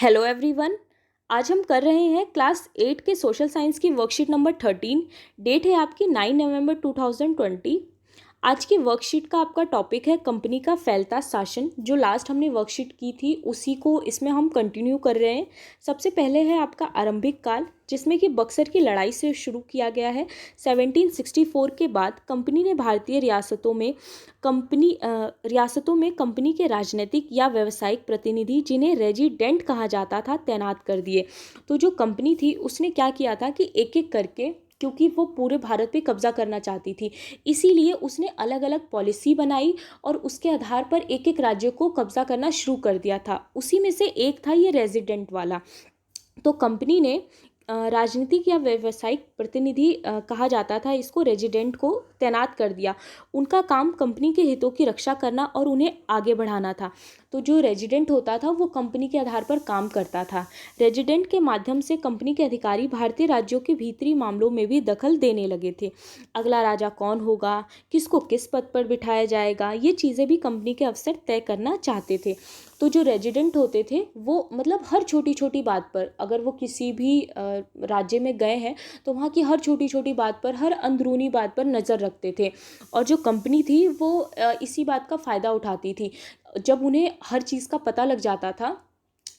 Hello everyone. आज हम कर रहे हैं क्लास 8 के सोशल साइंस की वर्कशीट नंबर 13। डेट है आपकी 9 नवंबर 2020। आज की वर्कशीट का आपका टॉपिक है कंपनी का फैलता शासन। जो लास्ट हमने वर्कशीट की थी उसी को इसमें हम कंटिन्यू कर रहे हैं। सबसे पहले है आपका आरंभिक काल, जिसमें कि बक्सर की लड़ाई से शुरू किया गया है। 1764 के बाद कंपनी ने भारतीय रियासतों में कंपनी के राजनीतिक या व्यावसायिक प्रतिनिधि, जिन्हें रेजिडेंट कहा जाता था, तैनात कर दिए। तो जो कंपनी थी उसने क्या किया था कि एक एक करके, क्योंकि वो पूरे भारत पे कब्जा करना चाहती थी, इसीलिए उसने अलग अलग पॉलिसी बनाई और उसके आधार पर एक एक राज्य को कब्जा करना शुरू कर दिया था। उसी में से एक था ये रेजिडेंट वाला। तो कंपनी ने राजनीतिक या व्यावसायिक प्रतिनिधि कहा जाता था इसको, रेजिडेंट को तैनात कर दिया। उनका काम कंपनी के हितों की रक्षा करना और उन्हें आगे बढ़ाना था। तो जो रेजिडेंट होता था वो कंपनी के आधार पर काम करता था। रेजिडेंट के माध्यम से कंपनी के अधिकारी भारतीय राज्यों के भीतरी मामलों में भी दखल देने लगे थे। अगला राजा कौन होगा, किसको किस पद पर बिठाया जाएगा, ये चीज़ें भी कंपनी के अफसर तय करना चाहते थे। तो जो रेजिडेंट होते थे वो मतलब हर छोटी छोटी बात पर, अगर वो किसी भी राज्य में गए हैं तो वहाँ की हर छोटी छोटी बात पर, हर अंदरूनी बात पर नज़र रखते थे। और जो कंपनी थी वो इसी बात का फ़ायदा उठाती थी। जब उन्हें हर चीज़ का पता लग जाता था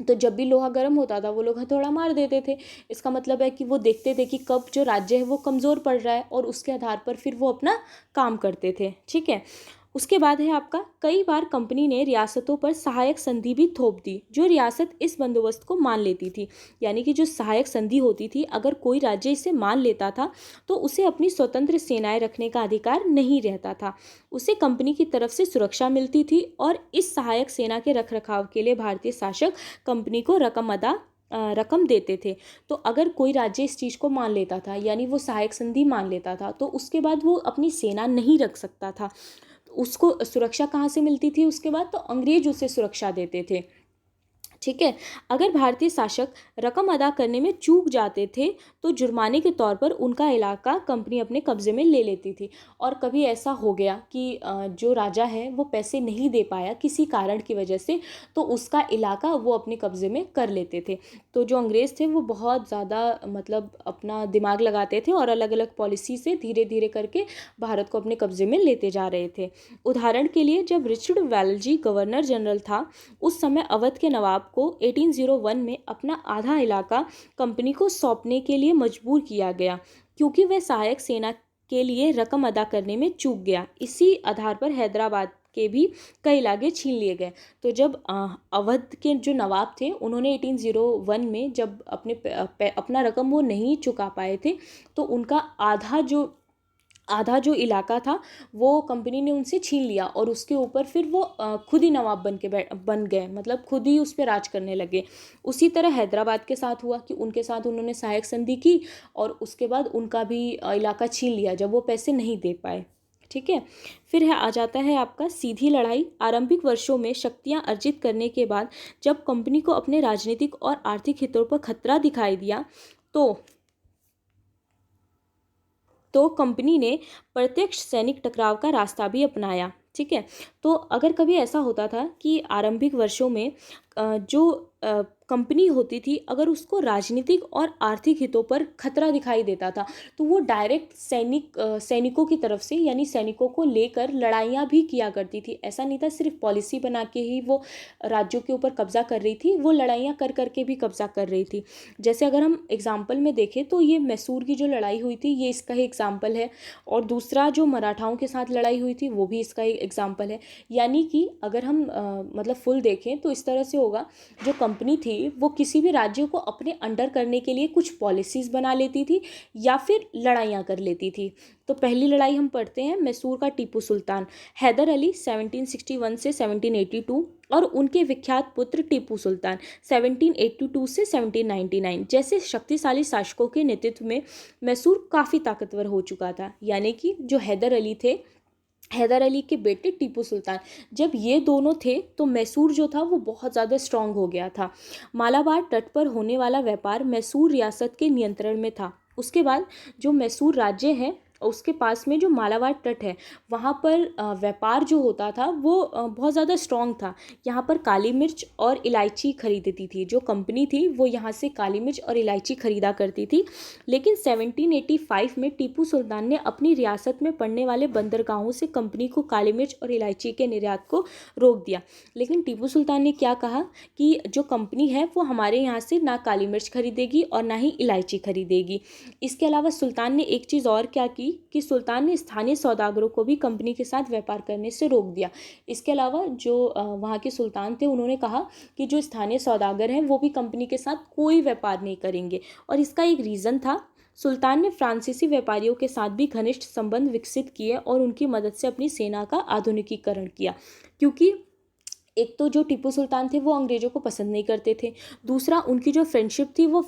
तो जब भी लोहा गर्म होता था वो लोग हथौड़ा मार देते थे। इसका मतलब है कि वो देखते थे कि कब जो राज्य है वो कमज़ोर पड़ रहा है और उसके आधार पर फिर वो अपना काम करते थे। ठीक है। उसके बाद है आपका, कई बार कंपनी ने रियासतों पर सहायक संधि भी थोप दी। जो रियासत इस बंदोबस्त को मान लेती थी, यानी कि जो सहायक संधि होती थी, अगर कोई राज्य इसे मान लेता था तो उसे अपनी स्वतंत्र सेनाएं रखने का अधिकार नहीं रहता था। उसे कंपनी की तरफ से सुरक्षा मिलती थी और इस सहायक सेना के रखरखाव के लिए भारतीय शासक कंपनी को रकम देते थे। तो अगर कोई राज्य इस चीज़ को मान लेता था, यानी वो सहायक संधि मान लेता था, तो उसके बाद वो अपनी सेना नहीं रख सकता था। उसको सुरक्षा कहाँ से मिलती थी उसके बाद, तो अंग्रेज उसे सुरक्षा देते थे। ठीक है। अगर भारतीय शासक रकम अदा करने में चूक जाते थे तो जुर्माने के तौर पर उनका इलाका कंपनी अपने कब्जे में ले लेती थी। और कभी ऐसा हो गया कि जो राजा है वो पैसे नहीं दे पाया किसी कारण की वजह से, तो उसका इलाका वो अपने कब्जे में कर लेते थे। तो जो अंग्रेज़ थे वो बहुत ज़्यादा मतलब अपना दिमाग लगाते थे और अलग अलग पॉलिसी से धीरे धीरे करके भारत को अपने कब्जे में लेते जा रहे थे। उदाहरण के लिए, जब रिचर्ड वेलजी गवर्नर जनरल था, उस समय अवध के नवाब को 1801 में अपना आधा इलाका कंपनी को सौंपने के लिए मजबूर किया गया, क्योंकि वह सहायक सेना के लिए रकम अदा करने में चूक गया। इसी आधार पर हैदराबाद के भी कई इलाके छीन लिए गए। तो जब अवध के जो नवाब थे उन्होंने 1801 में जब अपना रकम वो नहीं चुका पाए थे, तो उनका आधा जो इलाका था वो कंपनी ने उनसे छीन लिया और उसके ऊपर फिर वो खुद ही नवाब बन गए, मतलब खुद ही उस पर राज करने लगे। उसी तरह हैदराबाद के साथ हुआ कि उनके साथ उन्होंने सहायक संधि की और उसके बाद उनका भी इलाका छीन लिया जब वो पैसे नहीं दे पाए। ठीक है। फिर आ जाता है आपका सीधी लड़ाई। आरंभिक वर्षों में शक्तियां अर्जित करने के बाद जब कंपनी को अपने राजनीतिक और आर्थिक हितों पर खतरा दिखाई दिया तो कंपनी ने प्रत्यक्ष सैनिक टकराव का रास्ता भी अपनाया। ठीक है। तो अगर कभी ऐसा होता था कि आरंभिक वर्षों में जो कंपनी होती थी, अगर उसको राजनीतिक और आर्थिक हितों पर खतरा दिखाई देता था तो वो डायरेक्ट सैनिकों की तरफ से, यानी सैनिकों को लेकर लड़ाइयाँ भी किया करती थी। ऐसा नहीं था सिर्फ पॉलिसी बना के ही वो राज्यों के ऊपर कब्जा कर रही थी, वो लड़ाइयाँ कर करके भी कब्जा कर रही थी। जैसे अगर हम एग्जाम्पल में देखें तो ये मैसूर की जो लड़ाई हुई थी ये इसका ही एग्जाम्पल है, और दूसरा जो मराठाओं के साथ लड़ाई हुई थी वो भी इसका ही एग्जाम्पल है। यानी कि अगर हम मतलब फुल देखें तो इस तरह से होगा, जो कंपनी थी वो किसी भी राज्य को अपने अंडर करने के लिए कुछ पॉलिसीज़ बना लेती थी या फिर लड़ाइयाँ कर लेती थी। तो पहली लड़ाई हम पढ़ते हैं, मैसूर का टीपू सुल्तान। हैदर अली 1761 से 1782 और उनके विख्यात पुत्र टीपू सुल्तान 1782 से 1799 जैसे शक्तिशाली शासकों के नेतृत्व में मैसूर काफ़ी ताकतवर हो चुका था। यानी कि जो हैदर अली के बेटे टीपू सुल्तान, जब ये दोनों थे तो मैसूर जो था वो बहुत ज़्यादा स्ट्रांग हो गया था। मालाबार तट पर होने वाला व्यापार मैसूर रियासत के नियंत्रण में था। उसके बाद जो मैसूर राज्य है उसके पास में जो मालाबार तट है वहाँ पर व्यापार जो होता था वो बहुत ज़्यादा स्ट्रॉन्ग था। यहाँ पर काली मिर्च और इलायची खरीदती थी, जो कंपनी थी वो यहाँ से काली मिर्च और इलायची खरीदा करती थी। लेकिन 1785 में टीपू सुल्तान ने अपनी रियासत में पड़ने वाले बंदरगाहों से कंपनी को काली मिर्च और इलायची के निर्यात को रोक दिया। लेकिन टीपू सुल्तान ने क्या कहा कि जो कंपनी है वो हमारे यहाँ से ना काली मिर्च खरीदेगी और ना ही इलायची खरीदेगी। इसके अलावा सुल्तान ने एक चीज़ और क्या की कि सुल्तान ने स्थानीय सौदागरों को भी कंपनी के साथ व्यापार करने से रोक दिया। इसके अलावा जो वहाँ के सुल्तान थे उन्होंने कहा कि जो स्थानीय सौदागर हैं वो भी कंपनी के साथ कोई व्यापार नहीं करेंगे। और इसका एक रीज़न था, सुल्तान ने फ्रांसीसी व्यापारियों के साथ भी घनिष्ठ संबंध विकसित किए और उनकी मदद से अपनी सेना का आधुनिकीकरण किया। क्योंकि एक तो जो टीपू सुल्तान थे वो अंग्रेज़ों को पसंद नहीं करते थे, दूसरा उनकी जो फ्रेंडशिप थी वो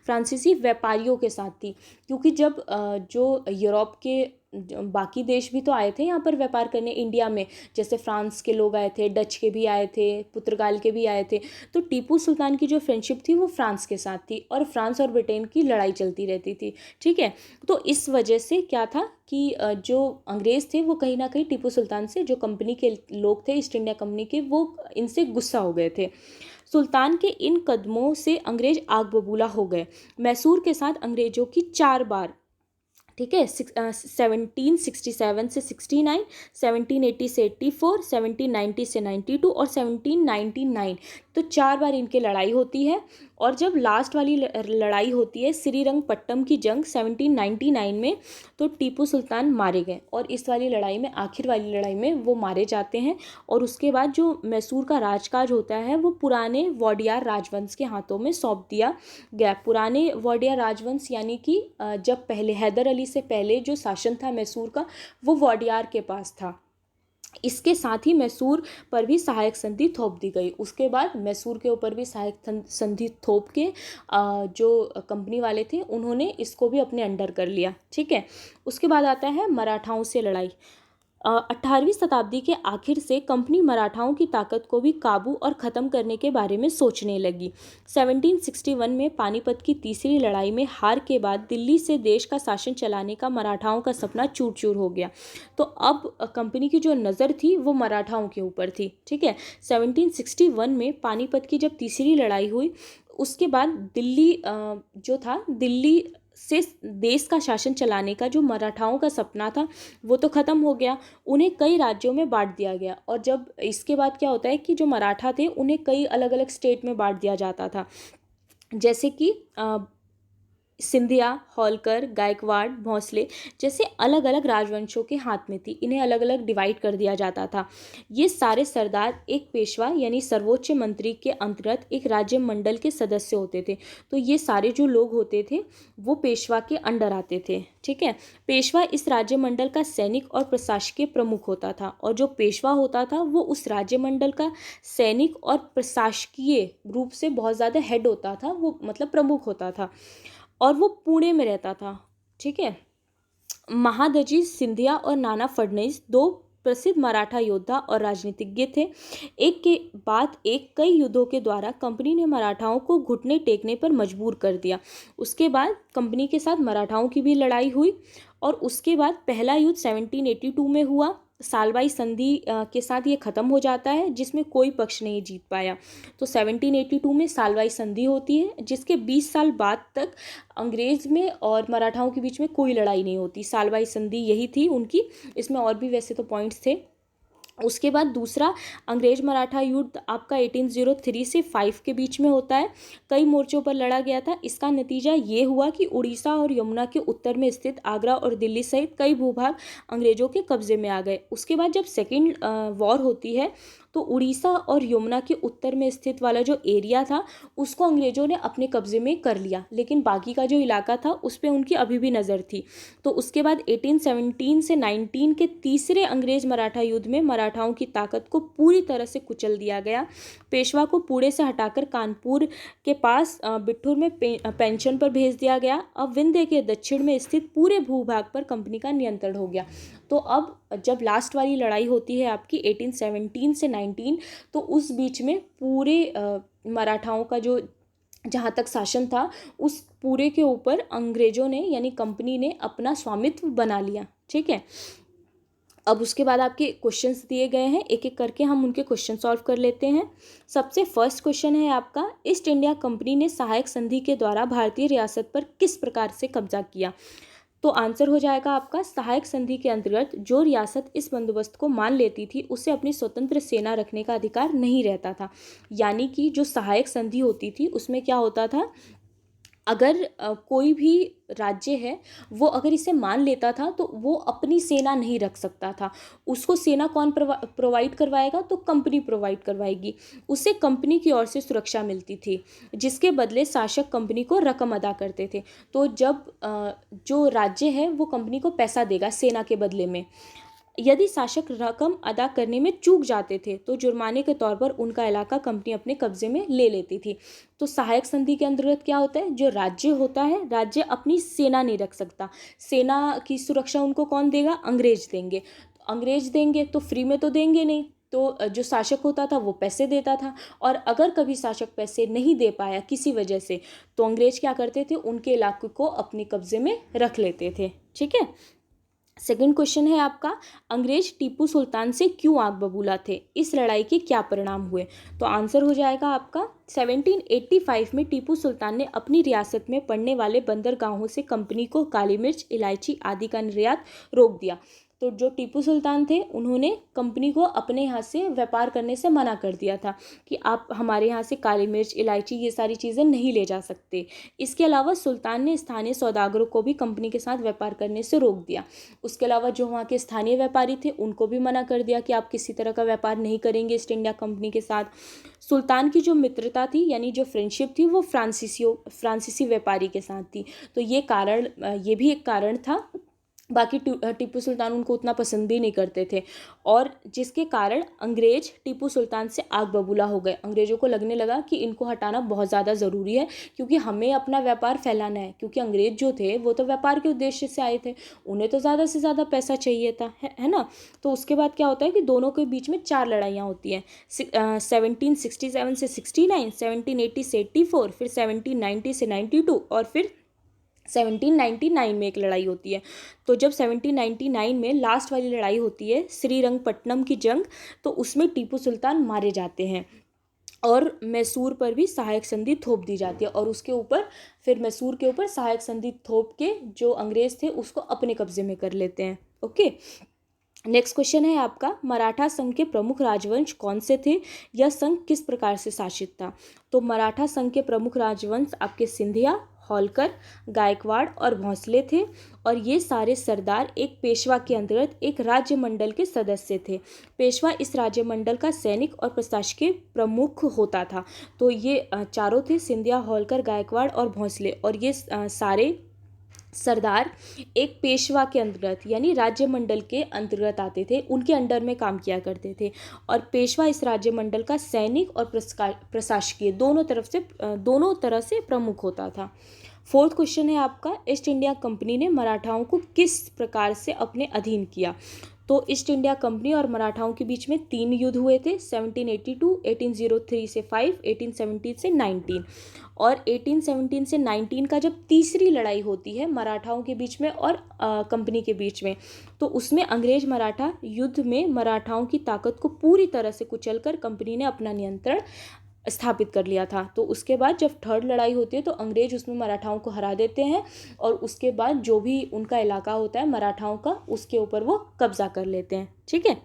फ्रांसीसी व्यापारियों के साथ थी। क्योंकि जब जो यूरोप के बाकी देश भी तो आए थे यहाँ पर व्यापार करने इंडिया में, जैसे फ्रांस के लोग आए थे, डच के भी आए थे, पुर्तगाल के भी आए थे। तो टीपू सुल्तान की जो फ्रेंडशिप थी वो फ्रांस के साथ थी और फ्रांस और ब्रिटेन की लड़ाई चलती रहती थी। ठीक है, तो इस वजह से क्या था कि जो अंग्रेज़ थे वो कहीं ना कहीं टीपू सुल्तान से, जो कंपनी के लोग थे ईस्ट इंडिया कंपनी के, वो इनसे गुस्सा हो गए थे। सुल्तान के इन कदमों से अंग्रेज आग बबूला हो गए। मैसूर के साथ अंग्रेजों की 4 बार, ठीक है, 1767 से 69, 1780 से 84, 1790 से 92 और 1799, तो 4 बार इनकी लड़ाई होती है। और जब लास्ट वाली लड़ाई होती है श्रीरंगपट्टम की जंग 1799 में, तो टीपू सुल्तान मारे गए और इस वाली लड़ाई में, आखिर वाली लड़ाई में वो मारे जाते हैं। और उसके बाद जो मैसूर का राजकाज होता है वो पुराने वोडियार राजवंश के हाथों में सौंप दिया गया। पुराने वोडियार राजवंश यानी कि जब पहले हैदर अली से पहले जो शासन था मैसूर का वो वोडियार के पास था। इसके साथ ही मैसूर पर भी सहायक संधि थोप दी गई। उसके बाद मैसूर के ऊपर भी सहायक संधि थोप के जो कंपनी वाले थे उन्होंने इसको भी अपने अंडर कर लिया। ठीक है, उसके बाद आता है मराठाओं से लड़ाई। 18वीं शताब्दी के आखिर से कंपनी मराठाओं की ताकत को भी काबू और ख़त्म करने के बारे में सोचने लगी। 1761 में पानीपत की तीसरी लड़ाई में हार के बाद दिल्ली से देश का शासन चलाने का मराठाओं का सपना चूर चूर हो गया। तो अब कंपनी की जो नज़र थी वो मराठाओं के ऊपर थी। ठीक है, 1761 में पानीपत की जब तीसरी लड़ाई हुई उसके बाद दिल्ली जो था, दिल्ली से देश का शासन चलाने का जो मराठाओं का सपना था वो तो ख़त्म हो गया, उन्हें कई राज्यों में बांट दिया गया। और जब इसके बाद क्या होता है कि जो मराठा थे उन्हें कई अलग अलग स्टेट में बांट दिया जाता था, जैसे कि सिंधिया, होलकर, गायकवाड़, भोंसले जैसे अलग अलग राजवंशों के हाथ में थी। इन्हें अलग अलग डिवाइड कर दिया जाता था। ये सारे सरदार एक पेशवा यानी सर्वोच्च मंत्री के अंतर्गत एक राज्य मंडल के सदस्य होते थे। तो ये सारे जो लोग होते थे वो पेशवा के अंडर आते थे। ठीक है, पेशवा इस राज्य मंडल का सैनिक और प्रशासकीय प्रमुख होता था और जो पेशवा होता था वो उस राज्य मंडल का सैनिक और प्रशासकीय रूप से बहुत ज़्यादा हेड होता था, वो मतलब प्रमुख होता था और वो पुणे में रहता था। ठीक है, महादजी सिंधिया और नाना फडणवीस दो प्रसिद्ध मराठा योद्धा और राजनीतिज्ञ थे। एक के बाद एक कई युद्धों के द्वारा कंपनी ने मराठाओं को घुटने टेकने पर मजबूर कर दिया। उसके बाद कंपनी के साथ मराठाओं की भी लड़ाई हुई और उसके बाद पहला युद्ध 1782 में हुआ। सालबाई संधि के साथ ये ख़त्म हो जाता है जिसमें कोई पक्ष नहीं जीत पाया। तो 1782 में सालबाई संधि होती है जिसके 20 साल बाद तक अंग्रेज़ में और मराठाओं के बीच में कोई लड़ाई नहीं होती। सालबाई संधि यही थी उनकी। इसमें और भी वैसे तो पॉइंट्स थे। उसके बाद दूसरा अंग्रेज मराठा युद्ध आपका 1803 से 5 के बीच में होता है। कई मोर्चों पर लड़ा गया था। इसका नतीजा ये हुआ कि उड़ीसा और यमुना के उत्तर में स्थित आगरा और दिल्ली सहित कई भूभाग अंग्रेजों के कब्जे में आ गए। उसके बाद जब सेकेंड वॉर होती है तो उड़ीसा और यमुना के उत्तर में स्थित वाला जो एरिया था उसको अंग्रेजों ने अपने कब्जे में कर लिया, लेकिन बाकी का जो इलाका था उस पर उनकी अभी भी नज़र थी। तो उसके बाद 1817 से 19 के तीसरे अंग्रेज मराठा युद्ध में मराठाओं की ताकत को पूरी तरह से कुचल दिया गया। पेशवा को पुणे से हटाकर कानपुर के पास बिठूर में पेंशन पर भेज दिया गया। अब विंध्य के दक्षिण में स्थित पूरे भूभाग पर कंपनी का नियंत्रण हो गया। तो अब जब लास्ट वाली लड़ाई होती है आपकी 1817 से 19, तो उस बीच में पूरे मराठाओं का जो जहाँ तक शासन था उस पूरे के ऊपर अंग्रेजों ने यानी कंपनी ने अपना स्वामित्व बना लिया। ठीक है, अब उसके बाद आपके क्वेश्चंस दिए गए हैं, एक एक करके हम उनके क्वेश्चन सॉल्व कर लेते हैं। सबसे फर्स्ट क्वेश्चन है आपका, ईस्ट इंडिया कंपनी ने सहायक संधि के द्वारा भारतीय रियासत पर किस प्रकार से कब्जा किया। तो आंसर हो जाएगा आपका, सहायक संधि के अंतर्गत जो रियासत इस बंदोबस्त को मान लेती थी उसे अपनी स्वतंत्र सेना रखने का अधिकार नहीं रहता था। यानी कि जो सहायक संधि होती थी उसमें क्या होता था, अगर कोई भी राज्य है वो अगर इसे मान लेता था तो वो अपनी सेना नहीं रख सकता था। उसको सेना कौन प्रोवाइड करवाएगा, तो कंपनी प्रोवाइड करवाएगी। उससे कंपनी की ओर से सुरक्षा मिलती थी, जिसके बदले शासक कंपनी को रकम अदा करते थे। तो जब जो राज्य है वो कंपनी को पैसा देगा सेना के बदले में, यदि शासक रकम अदा करने में चूक जाते थे तो जुर्माने के तौर पर उनका इलाका कंपनी अपने कब्जे में ले लेती थी। तो सहायक संधि के अंतर्गत क्या होता है, जो राज्य होता है, राज्य अपनी सेना नहीं रख सकता, सेना की सुरक्षा उनको कौन देगा, अंग्रेज देंगे। तो अंग्रेज देंगे तो फ्री में तो देंगे नहीं, तो जो शासक होता था वो पैसे देता था, और अगर कभी शासक पैसे नहीं दे पाया किसी वजह से तो अंग्रेज क्या करते थे, उनके इलाके को अपने कब्जे में रख लेते थे। ठीक है, सेकंड क्वेश्चन है आपका, अंग्रेज टीपू सुल्तान से क्यों आग बबूला थे, इस लड़ाई के क्या परिणाम हुए। तो आंसर हो जाएगा आपका, 1785 में टीपू सुल्तान ने अपनी रियासत में पड़ने वाले बंदरगाहों से कंपनी को काली मिर्च, इलायची आदि का निर्यात रोक दिया। तो जो टीपू सुल्तान थे उन्होंने कंपनी को अपने यहाँ से व्यापार करने से मना कर दिया था कि आप हमारे यहाँ से काली मिर्च, इलायची ये सारी चीज़ें नहीं ले जा सकते। इसके अलावा सुल्तान ने स्थानीय सौदागरों को भी कंपनी के साथ व्यापार करने से रोक दिया। उसके अलावा जो वहाँ के स्थानीय व्यापारी थे उनको भी मना कर दिया कि आप किसी तरह का व्यापार नहीं करेंगे ईस्ट इंडिया कंपनी के साथ। सुल्तान की जो मित्रता थी यानी जो फ्रेंडशिप थी वो फ्रांसीसी व्यापारी के साथ थी। तो ये भी एक कारण था। बाकी टीपू सुल्तान उनको उतना पसंद भी नहीं करते थे, और जिसके कारण अंग्रेज टीपू सुल्तान से आग बबूला हो गए। अंग्रेज़ों को लगने लगा कि इनको हटाना बहुत ज़्यादा ज़रूरी है, क्योंकि हमें अपना व्यापार फैलाना है। क्योंकि अंग्रेज जो थे वो तो व्यापार के उद्देश्य से आए थे, उन्हें तो ज़्यादा से ज़्यादा पैसा चाहिए था, है ना। तो उसके बाद क्या होता है कि दोनों के बीच में 4 लड़ाइयाँ होती हैं, 1767 से 69, 1780 से 84, फिर 1790 से 92, और फिर 1799 में एक लड़ाई होती है। तो जब 1799 में लास्ट वाली लड़ाई होती है, श्रीरंगपट्टनम की जंग, तो उसमें टीपू सुल्तान मारे जाते हैं और मैसूर पर भी सहायक संधि थोप दी जाती है, और उसके ऊपर फिर मैसूर के ऊपर सहायक संधि थोप के जो अंग्रेज थे उसको अपने कब्जे में कर लेते हैं। ओके, नेक्स्ट क्वेश्चन है आपका, मराठा संघ के प्रमुख राजवंश कौन से थे, यह संघ किस प्रकार से शासित था। तो मराठा संघ के प्रमुख राजवंश आपके सिंधिया, होलकर, गायकवाड़ और भोंसले थे, और ये सारे सरदार एक पेशवा के अंतर्गत एक राज्य मंडल के सदस्य थे। पेशवा इस राज्य मंडल का सैनिक और प्रशासकीय प्रमुख होता था। तो ये चारों थे, सिंधिया, होलकर, गायकवाड़ और भोंसले, और ये सारे सरदार एक पेशवा के अंतर्गत यानी राज्य मंडल के अंतर्गत आते थे, उनके अंडर में काम किया करते थे, और पेशवा इस राज्य मंडल का सैनिक और प्रशासकीय दोनों तरह से प्रमुख होता था। फोर्थ क्वेश्चन है आपका, ईस्ट इंडिया कंपनी ने मराठाओं को किस प्रकार से अपने अधीन किया। तो ईस्ट इंडिया कंपनी और मराठाओं के बीच में 3 युद्ध हुए थे, 1782, 1803 से 5, 1817 से 19, और 1817 से 19 का जब तीसरी लड़ाई होती है मराठाओं के बीच में और कंपनी के बीच में, तो उसमें अंग्रेज मराठा युद्ध में मराठाओं की ताकत को पूरी तरह से कुचलकर कंपनी ने अपना नियंत्रण स्थापित कर लिया था। तो उसके बाद जब थर्ड लड़ाई होती है तो अंग्रेज उसमें मराठाओं को हरा देते हैं, और उसके बाद जो भी उनका इलाका होता है मराठाओं का, उसके ऊपर वो कब्जा कर लेते हैं। ठीक है।